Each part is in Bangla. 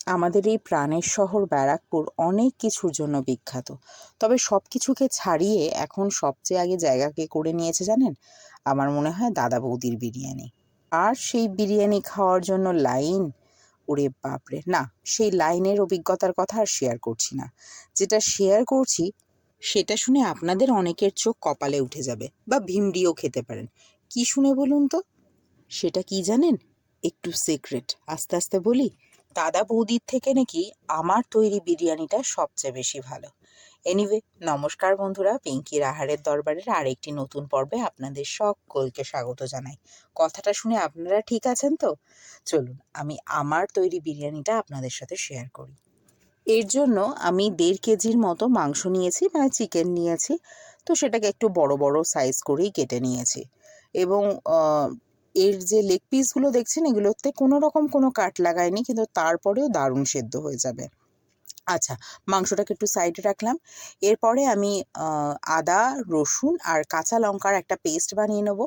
আমাদের এই প্রাণের শহর ব্যারাকপুর অনেক কিছুর জন্য বিখ্যাত। তবে সব কিছুকে ছাড়িয়ে এখন সবচেয়ে আগে জায়গাকে করে নিয়েছে জানেন? আমার মনে হয় দাদা বৌদির বিরিয়ানি। আর সেই বিরিয়ানি খাওয়ার জন্য লাইন, ওরে বাপরে! না, সেই লাইনের অভিজ্ঞতার কথা আর শেয়ার করছি না। যেটা শেয়ার করছি সেটা শুনে আপনাদের অনেকের চোখ কপালে উঠে যাবে বা ভিমড়িও খেতে পারেন। কি শুনে বলুন তো? সেটা কি জানেন? একটু সিক্রেট, আস্তে আস্তে বলি। দাদা বৌদির থেকে নাকি আমার তৈরি বিরিয়ানিটা সবচেয়ে বেশি ভালো। এনিওয়ে, নমস্কার বন্ধুরা, পিঙ্কির আহারের দরবারের আরেকটি নতুন পর্বে আপনাদের সকলকে স্বাগত জানাই। কথাটা শুনে আপনারা ঠিক আছেন তো? চলুন আমি আমার তৈরি বিরিয়ানিটা আপনাদের সাথে শেয়ার করি। এর জন্য আমি 1.5 কেজির মতো মাংস নিয়েছি, মানে চিকেন নিয়েছি। তো সেটাকে একটু বড় বড় সাইজ করেই কেটে নিয়েছি। এবং এর যে লেগ পিসগুলো দেখছেন, এগুলোতে কোনো রকম কোনো কাট লাগায়নি, কিন্তু তারপরেও দারুণ সেদ্ধ হয়ে যাবে। আচ্ছা, মাংসটাকে একটু সাইডে রাখলাম। এরপরে আমি আদা, রসুন আর কাঁচা লঙ্কার একটা পেস্ট বানিয়ে নেব।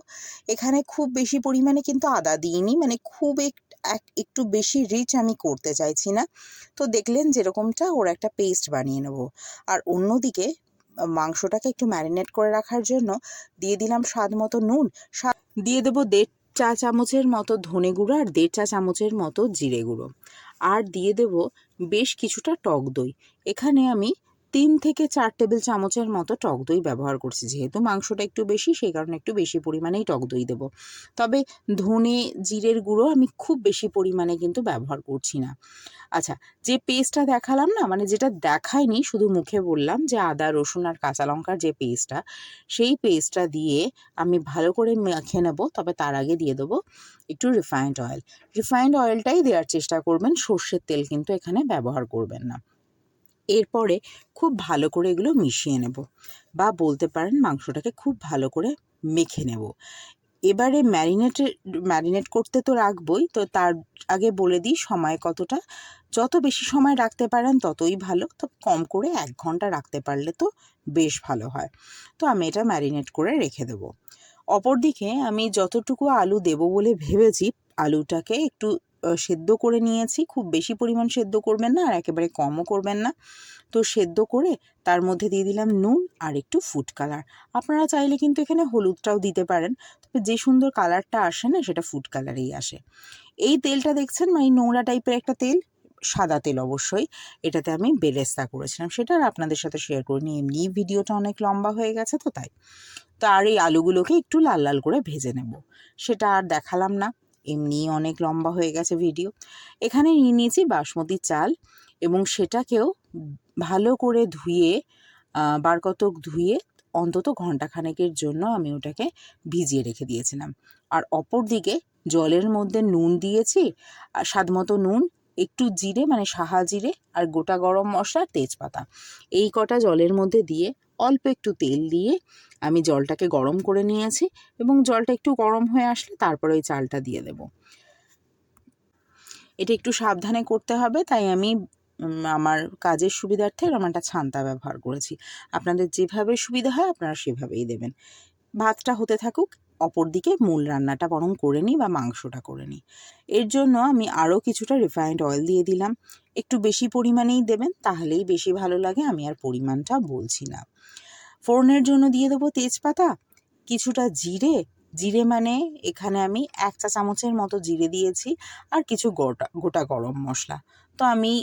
এখানে খুব বেশি পরিমাণে কিন্তু আদা দিইনি, মানে খুব একটু বেশি রিচ আমি করতে চাইছি না। তো দেখলেন যেরকমটা, ওর একটা পেস্ট বানিয়ে নেব। আর অন্যদিকে মাংসটাকে একটু ম্যারিনেট করে রাখার জন্য দিয়ে দিলাম স্বাদ মতো নুন, দিয়ে দেবো 1.5 চা চামচের মতো ধনে গুঁড়ো আর 1.5 চা চামচের মতো জিরে গুঁড়ো। আর দিয়ে দেব বেশ কিছুটা টক দই। এখানে আমি 3 থেকে 4 টেবিল চামচের মতো টক দই ব্যবহার করছি। যেহেতু মাংসটা একটু বেশি, সেই কারণে একটু বেশি পরিমাণেই টক দই দেব। তবে ধনে জিরের গুঁড়ো আমি খুব বেশি পরিমাণে কিন্তু ব্যবহার করছি না। আচ্ছা, যে পেস্টটা দেখালাম না, মানে যেটা দেখাইনি, শুধু মুখে বললাম, যে আদা রসুন আর কাঁচা লঙ্কার যে পেস্টটা, সেই পেস্টটা দিয়ে আমি ভালো করে মেখে নেব। তবে তার আগে দিয়ে দেবো একটু রিফাইন্ড অয়েল। রিফাইন্ড অয়েলটাই দেওয়ার চেষ্টা করবেন, সর্ষের তেল কিন্তু এখানে ব্যবহার করবেন না। এরপরে খুব ভালো করে এগুলো মিশিয়ে নেব, বা বলতে পারেন মাংসটাকে খুব ভালো করে মেখে নেব। এবারে ম্যারিনেট করতে তো রাখবই, তো তার আগে বলে দিই সময় কতটা। যত বেশি সময় রাখতে পারেন ততই ভালো, তো কম করে 1 ঘন্টা রাখতে পারলে তো বেশ ভালো হয়। তো আমি এটা ম্যারিনেট করে রেখে দেবো। অপরদিকে আমি যতটুকু আলু দেবো বলে ভেবেছি, আলুটাকে একটু সেদ্ধ করে নিয়েছি। খুব বেশি পরিমাণ সেদ্ধ করবেন না, আর একেবারে কমও করবেন না। তো সেদ্ধ করে তার মধ্যে দিয়ে দিলাম নুন আর একটু ফুড কালার। আপনারা চাইলে কিন্তু এখানে হলুদটাও দিতে পারেন, তবে যে সুন্দর কালারটা আসে না, সেটা ফুড কালারেই আসে। এই তেলটা দেখছেন, মানে নোংরা টাইপের একটা তেল, সাদা তেল অবশ্যই। এটাতে আমি বেরেস্তা করেছিলাম, সেটা আর আপনাদের সাথে শেয়ার করিনি, এমনি ভিডিওটা অনেক লম্বা হয়ে গেছে তো তাই। তো আর এই আলুগুলোকে একটু লাল লাল করে ভেজে নেব, সেটা আর দেখালাম না, এমনি অনেক লম্বা হয়ে গেছে ভিডিও। এখানে নিয়ে নিয়েছি বাসমতি চাল, এবং সেটাকেও ভালো করে ধুয়ে, বার কতক ধুয়ে অন্তত ঘন্টাখানেকের জন্য আমি ওটাকে ভিজিয়ে রেখে দিয়েছিলাম। আর অপর দিকে জলের মধ্যে নুন দিয়েছি, আর স্বাদ মতো নুন, একটু জিরে, মানে সাহা জিরে, আর গোটা গরম মশলা, তেজপাতা, এই কটা জলের মধ্যে দিয়ে অল্প একটু তেল দিয়ে আমি জলটাকে গরম করে নিয়েছি। এবং জলটা একটু গরম হয়ে আসলে তারপরে ওই চালটা দিয়ে দেব। এটা একটু সাবধানে করতে হবে, তাই আমি আমার কাজের সুবিধার্থে এরকম একটা ছান্তা ব্যবহার করেছি। আপনাদের যেভাবে সুবিধা হয় আপনারা সেভাবেই দেবেন। ভাতটা হতে থাকুক, অপরদিকে মূল রান্নাটা বরং করে নিই, বা মাংসটা করে নিই। এর জন্য আমি আরও কিছুটা রিফাইন্ড অয়েল দিয়ে দিলাম। একটু বেশি পরিমাণেই দেবেন, তাহলেই বেশি ভালো লাগে। আমি আর পরিমাণটা বলছি না। ফোড়নের জন্য দিয়ে দেবো তেজপাতা, কিছুটা জিরে, জিরে মানে এখানে আমি 1 চা চামচের মতো জিরে দিয়েছি, আর কিছু গোটা গোটা গরম মশলা। তো আমি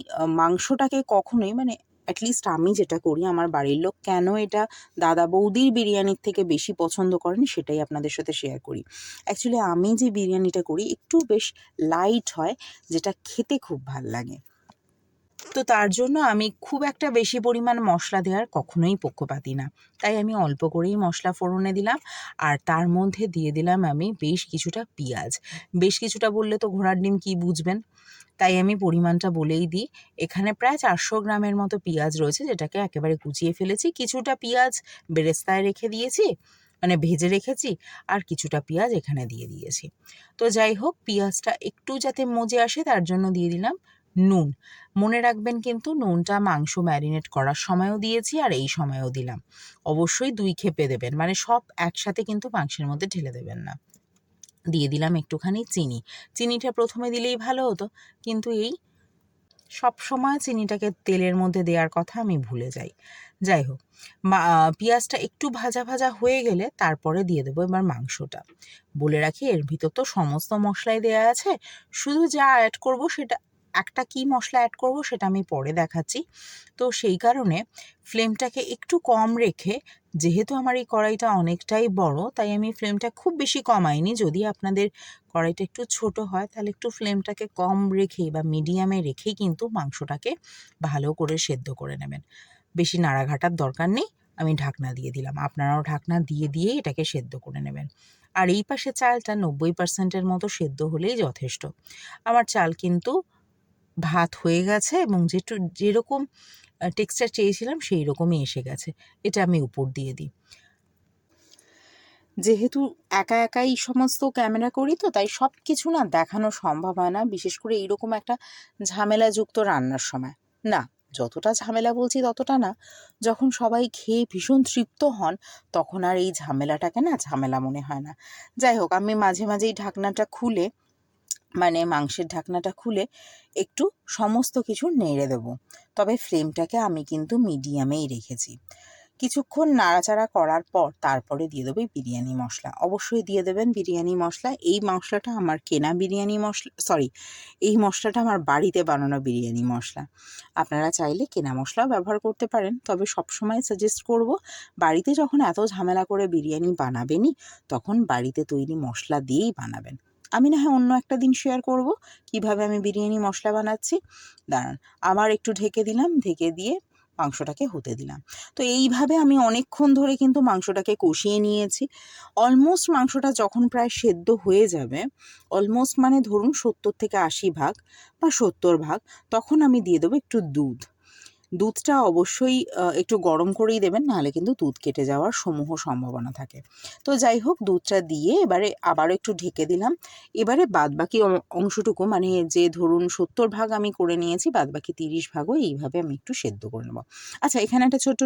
মাংসটাকে কখনোই, মানে অ্যাটলিস্ট আমি যেটা করি, আমার বাড়ির লোক কেন এটা দাদা বৌদির বিরিয়ানির থেকে বেশি পছন্দ করেন সেটাই আপনাদের সাথে শেয়ার করি। অ্যাকচুয়ালি আমি যে বিরিয়ানিটা করি একটু বেশ লাইট হয়, যেটা খেতে খুব ভাল লাগে। তো তার জন্য আমি খুব একটা বেশি পরিমাণ মশলা দেওয়ার কখনোই পক্ষপাতী না। তাই আমি অল্প করেই মশলা ফোড়নে দিলাম, আর তার মধ্যে দিয়ে দিলাম আমি বেশ কিছুটা পেঁয়াজ। বেশ কিছুটা বললে তো ঘোড়ার ডিম কী বুঝবেন, তাই আমি পরিমাণটা বলেই দিই। এখানে প্রায় 400 গ্রামের মতো পেঁয়াজ রয়েছে, যেটাকে একেবারে কুচিয়ে ফেলেছি। কিছুটা পেঁয়াজ বেরেস্তায় রেখে দিয়েছি, মানে ভেজে রেখেছি, আর কিছুটা পেঁয়াজ এখানে দিয়ে দিয়েছি। তো যাই হোক, পেঁয়াজটা একটু যাতে মজে আসে তার জন্য দিয়ে দিলাম নুন। মনে রাখবেন কিন্তু নুনটা মাংস ম্যারিনেট করার সময়ও দিয়েছি, আর এই সময়ও দিলাম। অবশ্যই 2 খেপে দেবেন, মানে সব একসাথে কিন্তু মাংসের মধ্যে ঢেলে দেবেন না। দিয়ে দিলাম একটুখানি চিনি। চিনিটা প্রথমে দিলেই ভালো হতো, কিন্তু এই সব সময় চিনিটাকে তেলের মধ্যে দেওয়ার কথা আমি ভুলে যাই। যাই হোক, পেঁয়াজটা একটু ভাজা ভাজা হয়ে গেলে তারপরে দিয়ে দেবো এবার মাংসটা। বলে রাখি এর ভিতর তো সমস্ত মশলাই দেওয়া আছে, শুধু যা অ্যাড করব সেটা একটা কি মশলা অ্যাড করব সেটা আমি পরে দেখাচ্ছি। তো সেই কারণে ফ্লেমটাকে একটু কম রেখে, যেহেতু আমার এই কড়াইটা অনেকটাই বড় তাই আমি ফ্লেমটা খুব বেশি কমাইনি। যদি আপনাদের কড়াইটা একটু ছোট হয় তাহলে একটু ফ্লেমটাকে কম রেখেই বা মিডিয়ামে রেখেই কিন্তু মাংসটাকে ভালো করে সেদ্ধ করে নেবেন। বেশি নাড়াঘাটার দরকার নেই, আমি ঢাকনা দিয়ে দিলাম, আপনারাও ঢাকনা দিয়ে দিয়েই এটাকে সেদ্ধ করে নেবেন। আর এই পাশে চালটা 90%-এর মতো সেদ্ধ হলেই যথেষ্ট। আমার চাল কিন্তু ভাত হয়ে গেছে এবং যেরকম টেক্সচার চেয়েছিলাম সেই রকমই এসে গেছে। এটা আমি উপর দিয়ে দিই। যেহেতু একা একাই সমস্ত ক্যামেরা করি তো তাই সব কিছু না দেখানো সম্ভব হয় না, বিশেষ করে এইরকম একটা ঝামেলাযুক্ত রান্নার সময়। না, যতটা ঝামেলা বলছি ততটা না, যখন সবাই খেয়ে ভীষণ তৃপ্ত হন তখন আর এই ঝামেলাটাকে না ঝামেলা মনে হয় না। যাই হোক, আমি মাঝে মাঝেই ঢাকনাটা খুলে, মানে মাংসের ঢাকনাটা খুলে একটু সমস্ত কিছু নেড়ে দেবো। তবে ফ্লেমটাকে আমি কিন্তু মিডিয়ামেই রেখেছি। কিছুক্ষণ নাড়াচাড়া করার পর তারপরে দিয়ে দেবো বিরিয়ানি মশলা। অবশ্যই দিয়ে দেবেন বিরিয়ানি মশলা। এই মশলাটা আমার কেনা বিরিয়ানি মশলা, সরি, এই মশলাটা আমার বাড়িতে বানানো বিরিয়ানি মশলা। আপনারা চাইলে কেনা মশলাও ব্যবহার করতে পারেন, তবে সবসময় সাজেস্ট করব বাড়িতে যখন এত ঝামেলা করে বিরিয়ানি বানাবেনই তখন বাড়িতে তৈরি মশলা দিয়েই বানাবেন। আমি না হয় অন্য একটা দিন শেয়ার করব কিভাবে আমি বিরিয়ানি মশলা বানাচ্ছি। দাঁড়ান, আবার একটু ঢেকে দিলাম, ঢেকে দিয়ে মাংসটাকে হতে দিলাম। তো এইভাবে আমি অনেকক্ষণ ধরে কিন্তু মাংসটাকে কষিয়ে নিয়েছি। অলমোস্ট মাংসটা যখন প্রায় সেদ্ধ হয়ে যাবে, অলমোস্ট মানে ধরুন 70 থেকে 80 ভাগ বা 70 ভাগ, তখন আমি দিয়ে দেবো একটু দুধ। দুধটা অবশ্যই একটু গরম করেই দেবেন, নাহলে কিন্তু দুধ কেটে যাওয়ার সমূহ সম্ভাবনা থাকে। তো যাই হোক, দুধটা দিয়ে এবারে আবারও একটু ঢেকে দিলাম। এবারে বাদবাকি অংশটুকু, মানে যে ধরুন 70 ভাগ আমি করে নিয়েছি, বাদবাকি 30 ভাগও এইভাবে আমি একটু সেদ্ধ করে নেব। আচ্ছা, এখানে একটা ছোট্ট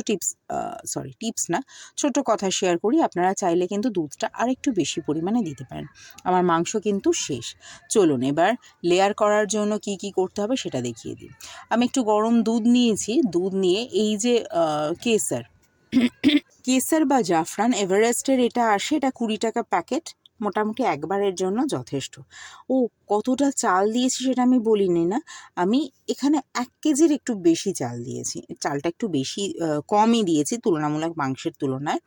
টিপস না, ছোট্ট কথা শেয়ার করি। আপনারা চাইলে কিন্তু দুধটা আরেকটু বেশি পরিমাণে দিতে পারেন। আমার মাংস কিন্তু শেষ। চলুন এবার লেয়ার করার জন্য কি কি করতে হবে সেটা দেখিয়ে দিই। আমি একটু গরম দুধ নিয়েছি। দুধ নিয়ে এই যে কেসার কেসার বা জাফরান এভারেস্টের এটা আসে, এটা 20 টাকা প্যাকেট, মোটামুটি একবারের জন্য যথেষ্ট। ও, কতটা চাল দিয়েছি সেটা আমি বলিনি না। আমি এখানে 1 কেজির একটু বেশি চাল দিয়েছি, চালটা একটু বেশি কমই দিয়েছি তুলনামূলক মাংসের তুলনায়।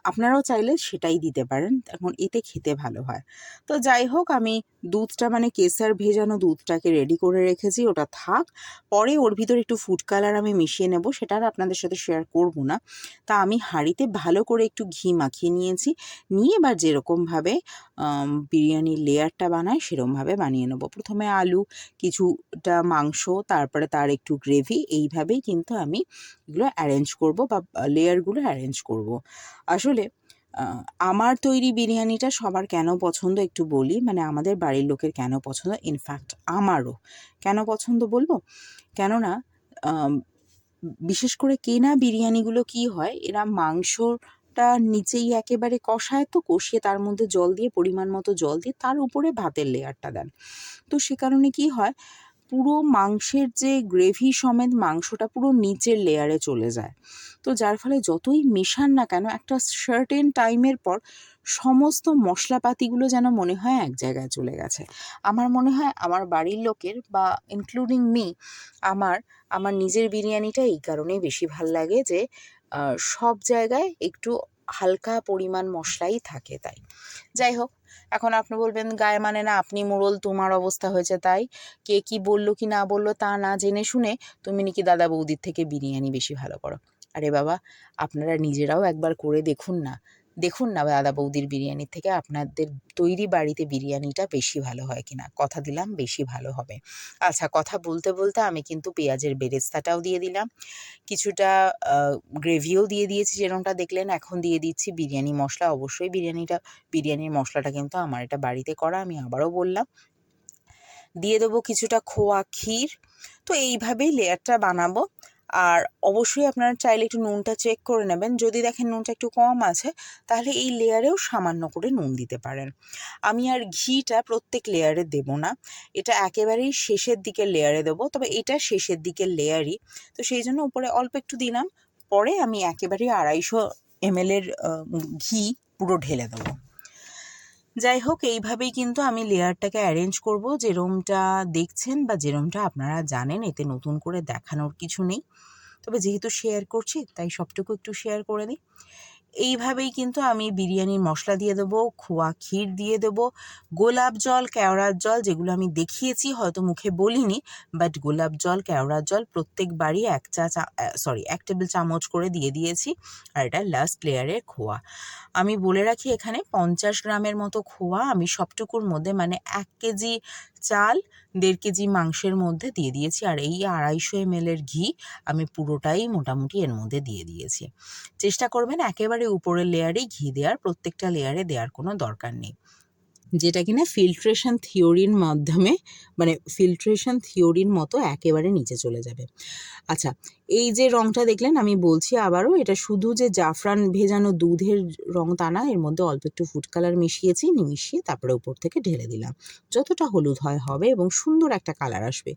আপনারাও চাইলে সেটাই দিতে পারেন, এখন এতে খেতে ভালো হয়। তো যাই হোক, আমি দুধটা মানে কেসার ভেজানো দুধটাকে রেডি করে রেখেছি, ওটা থাক। পরে ওর ভিতরে একটু ফুড কালার আমি মিশিয়ে নেব, সেটা আর আপনাদের সাথে শেয়ার করব না। তা আমি হাঁড়িতে ভালো করে একটু ঘি মাখিয়ে নিয়েছি, নিয়ে এবার যেরকমভাবে বিরিয়ানির লেয়ারটা বানায় সেরকমভাবে বানিয়ে নেব। প্রথমে আলু, কিছুটা মাংস, তারপরে তার একটু গ্রেভি, এইভাবেই কিন্তু আমি এগুলো অ্যারেঞ্জ করব বা লেয়ারগুলো অ্যারেঞ্জ করব। আসলে আমার তৈরি বিরিয়ানিটা সবার কেন পছন্দ একটু বলি, মানে আমাদের বাড়ির লোকের কেন পছন্দ, ইনফ্যাক্ট আমারও কেন পছন্দ বলবো। কেননা বিশেষ করে কেনা বিরিয়ানিগুলো কি হয়, এরা মাংসটা নিচেই একেবারে কষায়, তো কষিয়ে তার মধ্যে জল দিয়ে, পরিমাণ মতো জল দিয়ে তার উপরে ভাতের লেয়ারটা দেন। তো সে কারণে কি হয়, পুরো মাংসের যে গ্রেভি সমেত মাংসটা পুরো নিচের লেয়ারে চলে যায়। তো যার ফলে যতই মেশান না কেন, একটা সার্টেন টাইমের পর সমস্ত মশলাপাতিগুলো যেন মনে হয় এক জায়গায় চলে গেছে। আমার মনে হয় আমার বাড়ির লোকের বা ইনক্লুডিং মি, আমার আমার নিজের বিরিয়ানিটা এই কারণেই বেশি ভাল লাগে যে সব জায়গায় একটু হালকা পরিমাণ মশলাই থাকে তাই। যাই হোক, এখন আপনি বলবেন গায়ে মানে না, আপনি মোড়ল, তোমার অবস্থা হয়েছে তাই, কে কি বললো কি না বললো তা না জেনে শুনে তুমি নাকি দাদা বৌদির থেকে বিরিয়ানি বেশি ভালো করো। আরে বাবা, আপনারা নিজেরাও একবার করে দেখুন না, দেখুন না দাদা বৌদির বিরিয়ানির থেকে আপনাদের তৈরি বাড়িতে বিরিয়ানিটা বেশি ভালো হয় কিনা। কথা দিলাম বেশি ভালো হবে। আচ্ছা, কথা বলতে বলতে আমি কিন্তু পেঁয়াজের বেরেস্তাটাও দিয়ে দিলাম, কিছুটা গ্রেভিও দিয়ে দিয়েছি যেরকমটা দেখলেন। এখন দিয়ে দিচ্ছি বিরিয়ানি মশলা। অবশ্যই বিরিয়ানির মশলাটা কিন্তু আমার এটা বাড়িতে করা, আমি আবারও বললাম। দিয়ে দেবো কিছুটা খোয়া ক্ষীর। তো এইভাবেই লেয়ারটা বানাবো। আর অবশ্যই আপনারা চাইলে একটু নুনটা চেক করে নেবেন, যদি দেখেন নুনটা একটু কম আছে তাহলে এই লেয়ারেও সামান্য করে নুন দিতে পারেন। আমি আর ঘিটা প্রত্যেক লেয়ারে দেব না, এটা একেবারেই শেষের দিকের লেয়ারে দেবো, তবে এটা শেষের দিকের লেয়ারই, তো সেই জন্য উপরে অল্প একটু দিলাম, পরে আমি একেবারেই 250 ml ঘি পুরো ঢেলে দেবো। যাই হোক, এইভাবেই কিন্তু আমি লেয়ারটাকে অ্যারেঞ্জ করব, যেরমটা দেখছেন বা যেরমটা আপনারা জানেন, এতে নতুন করে দেখানোর কিছু নেই, তবে যেহেতু শেয়ার করছি তাই সবটুকু একটু শেয়ার করে দিই। এইভাবেই কিন্তু আমি বিরিয়ানির মশলা দিয়ে দেবো, খোয়া ক্ষীর দিয়ে দেবো, গোলাপ জল, কেওড়ার জল, যেগুলো আমি দেখিয়েছি হয়তো মুখে বলিনি, বাট গোলাপ জল, কেওড়ার জল প্রত্যেকবারই 1 টেবিল চামচ করে দিয়ে দিয়েছি। আর এটা লাস্ট লেয়ারের খোয়া। আমি বলে রাখি এখানে 50 গ্রামের মতো খোয়া আমি সবটুকুর মধ্যে, মানে 1 কেজি চাল 1.5 কেজি মাংসের মধ্যে দিয়ে দিয়েছি, আর এই 250 ml ঘি আমি পুরোটাই মোটামুটি এর মধ্যে দিয়ে দিয়েছি। চেষ্টা করবেন একেবারে উপরের লেয়ারেই ঘি দেওয়ার, প্রত্যেকটা লেয়ারে দেওয়ার কোনো দরকার নেই, যেটা কিনা ফিল্ট্রেশন থিওরির মাধ্যমে, মানে ফিল্ট্রেশন থিওরির মতো একেবারে নিচে চলে যাবে। আচ্ছা, এই যে রঙটা দেখলেন, আমি বলছি আবারও, এটা শুধু যে জাফরান ভেজানো দুধের রঙ তা না, এর মধ্যে অল্প একটু ফুড কালার মিশিয়েছি, মিশিয়ে তারপরে উপর থেকে ঢেলে দিলাম। যতটা হলুদ হবে এবং সুন্দর একটা কালার আসবে।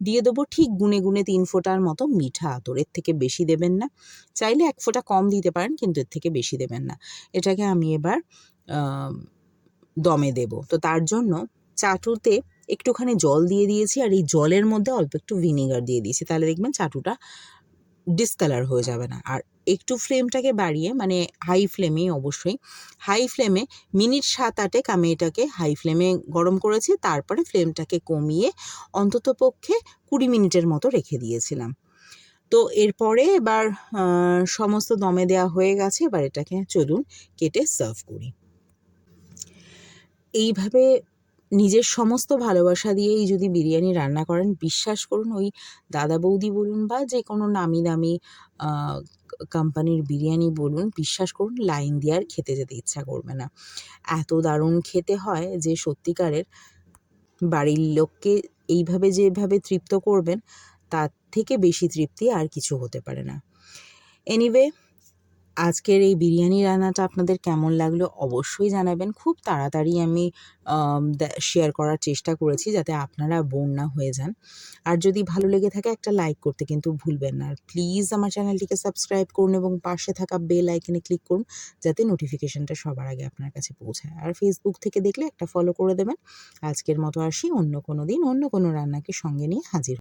দিয়ে দেবো ঠিক গুনে গুনে 3 ফোঁটার মতো মিঠা আতর, এর থেকে বেশি দেবেন না, চাইলে 1 ফোঁটা কম দিতে পারেন, কিন্তু এর থেকে বেশি দেবেন না। এটাকে আমি এবার দমে দেব, তো তার জন্য চাটুতে একটুখানি জল দিয়ে দিয়েছি, আর এই জলের মধ্যে অল্প একটু ভিনেগার দিয়ে দিয়েছি, তাহলে দেখবেন চাটুটা ডিসকালার হয়ে যাবে না। আর একটু ফ্লেমটাকে বাড়িয়ে, মানে হাই ফ্লেমে, অবশ্যই হাই ফ্লেমে, মিনিট 7-8 আমি এটাকে হাই ফ্লেমে গরম করেছি, তারপরে ফ্লেমটাকে কমিয়ে অন্ততপক্ষে 20 মিনিটের মতো রেখে দিয়েছিলাম। তো এরপরে এবার সমস্ত দমে দেওয়া হয়ে গেছে, এবার এটাকে চলুন কেটে সার্ভ করি। এইভাবে নিজের সমস্ত ভালোবাসা দিয়েই যদি বিরিয়ানি রান্না করেন, বিশ্বাস করুন, ওই দাদা বৌদি বলুন বা যে কোনো নামি দামি কোম্পানির বিরিয়ানি বলুন, বিশ্বাস করুন লাইন দিয়ে আর খেতে যেতে ইচ্ছা করবে না। এত দারুণ খেতে হয় যে সত্যিকারের, বাড়ির লোককে এইভাবে যেভাবে তৃপ্ত করবেন, তার থেকে বেশি তৃপ্তি আর কিছু হতে পারে না। এনিওয়ে, আজকের এই বিরিয়ানি রান্নাটা আপনাদের কেমন লাগলো অবশ্যই জানাবেন। খুব তাড়াতাড়ি আমি শেয়ার করার চেষ্টা করেছি, যাতে আপনারা বোর না হয়ে যান। আর যদি ভালো লেগে থাকে একটা লাইক করতে কিন্তু ভুলবেন না। আর প্লিজ আমার চ্যানেলটিকে সাবস্ক্রাইব করুন এবং পাশে থাকা বেল আইকনে ক্লিক করুন, যাতে নোটিফিকেশনটা সবার আগে আপনার কাছে পৌঁছায়। আর ফেসবুক থেকে দেখলে একটা ফলো করে দেবেন। আজকের মতো আসি, অন্য কোনো দিন অন্য কোনো রান্নাকে সঙ্গে নিয়ে হাজির